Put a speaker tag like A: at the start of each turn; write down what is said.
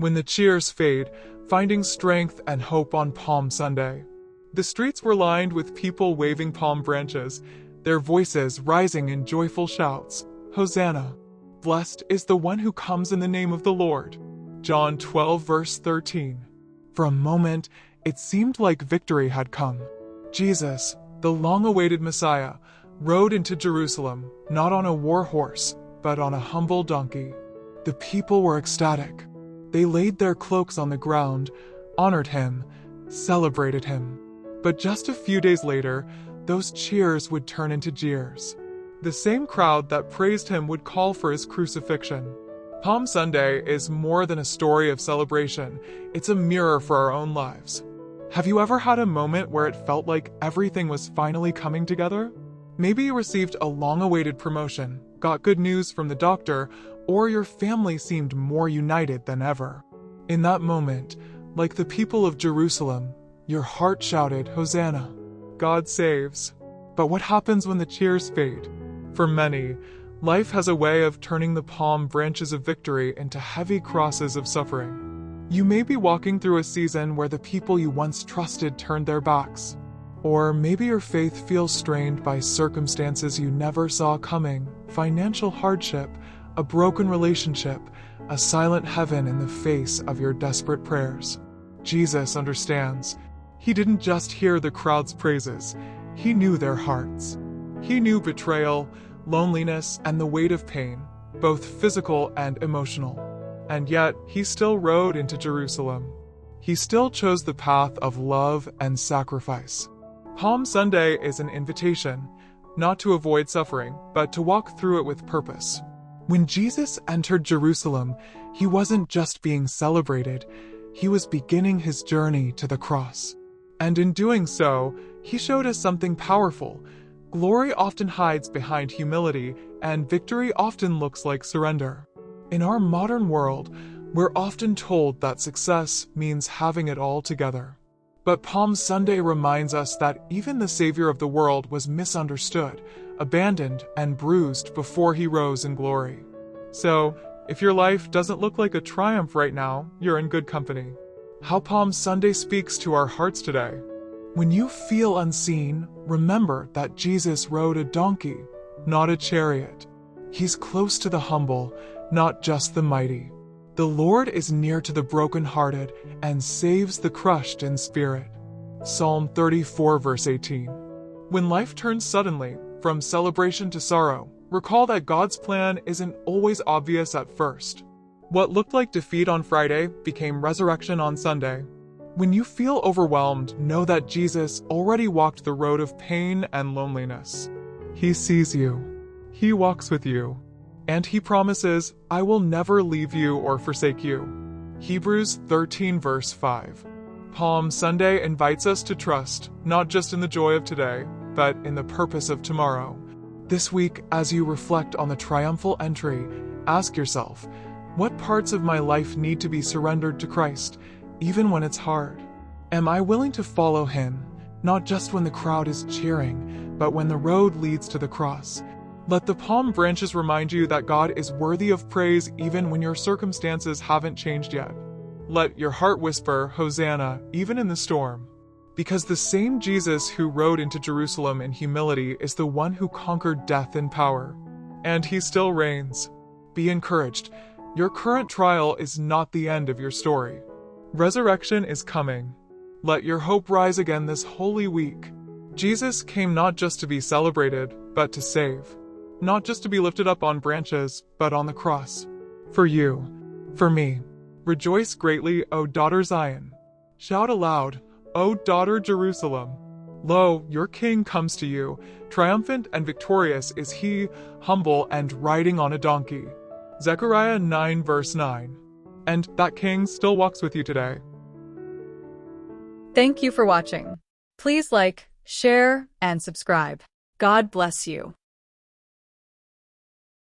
A: when the cheers fade, finding strength and hope on Palm Sunday. The streets were lined with people waving palm branches, their voices rising in joyful shouts. Hosanna! Blessed is the one who comes in the name of the Lord. John 12 verse 13. For a moment, it seemed like victory had come. Jesus, the long-awaited Messiah, rode into Jerusalem, not on a war horse, but on a humble donkey. The people were ecstatic. They laid their cloaks on the ground, honored him, celebrated him. But just a few days later, those cheers would turn into jeers. The same crowd that praised him would call for his crucifixion. Palm Sunday is more than a story of celebration. It's a mirror for our own lives. Have you ever had a moment where it felt like everything was finally coming together? Maybe you received a long-awaited promotion, got good news from the doctor, or your family seemed more united than ever. In that moment, like the people of Jerusalem, your heart shouted, Hosanna! God saves. But what happens when the cheers fade? For many, life has a way of turning the palm branches of victory into heavy crosses of suffering. You may be walking through a season where the people you once trusted turned their backs. Or maybe your faith feels strained by circumstances you never saw coming, financial hardship, a broken relationship, a silent heaven in the face of your desperate prayers. Jesus understands. He didn't just hear the crowd's praises, he knew their hearts. He knew betrayal, loneliness, and the weight of pain, both physical and emotional. And yet, he still rode into Jerusalem. He still chose the path of love and sacrifice. Palm Sunday is an invitation, not to avoid suffering, but to walk through it with purpose. When Jesus entered Jerusalem, he wasn't just being celebrated, he was beginning his journey to the cross. And in doing so, he showed us something powerful. Glory often hides behind humility, and victory often looks like surrender. In our modern world, we're often told that success means having it all together. But Palm Sunday reminds us that even the Savior of the world was misunderstood, abandoned, and bruised before he rose in glory. So, if your life doesn't look like a triumph right now, you're in good company. How Palm Sunday speaks to our hearts today. When you feel unseen, remember that Jesus rode a donkey, not a chariot. He's close to the humble, not just the mighty. The Lord is near to the brokenhearted and saves the crushed in spirit. Psalm 34 verse 18. When life turns suddenly, from celebration to sorrow, recall that God's plan isn't always obvious at first. What looked like defeat on Friday became resurrection on Sunday. When you feel overwhelmed, know that Jesus already walked the road of pain and loneliness. He sees you. He walks with you. And he promises, I will never leave you or forsake you. Hebrews 13 verse 5. Palm Sunday invites us to trust, not just in the joy of today, but in the purpose of tomorrow. This week, as you reflect on the triumphal entry, ask yourself, what parts of my life need to be surrendered to Christ, even when it's hard? Am I willing to follow him, not just when the crowd is cheering, but when the road leads to the cross? Let the palm branches remind you that God is worthy of praise even when your circumstances haven't changed yet. Let your heart whisper, Hosanna, even in the storm. Because the same Jesus who rode into Jerusalem in humility is the one who conquered death in power. And he still reigns. Be encouraged. Your current trial is not the end of your story. Resurrection is coming. Let your hope rise again this holy week. Jesus came not just to be celebrated, but to save. Not just to be lifted up on branches, but on the cross. For you, for me. Rejoice greatly, O daughter Zion. Shout aloud, O daughter Jerusalem. Lo, your king comes to you. Triumphant and victorious is he, humble and riding on a donkey. Zechariah 9 verse 9. And that king still walks with you today.
B: Thank you for watching. Please like, share, and subscribe. God bless you.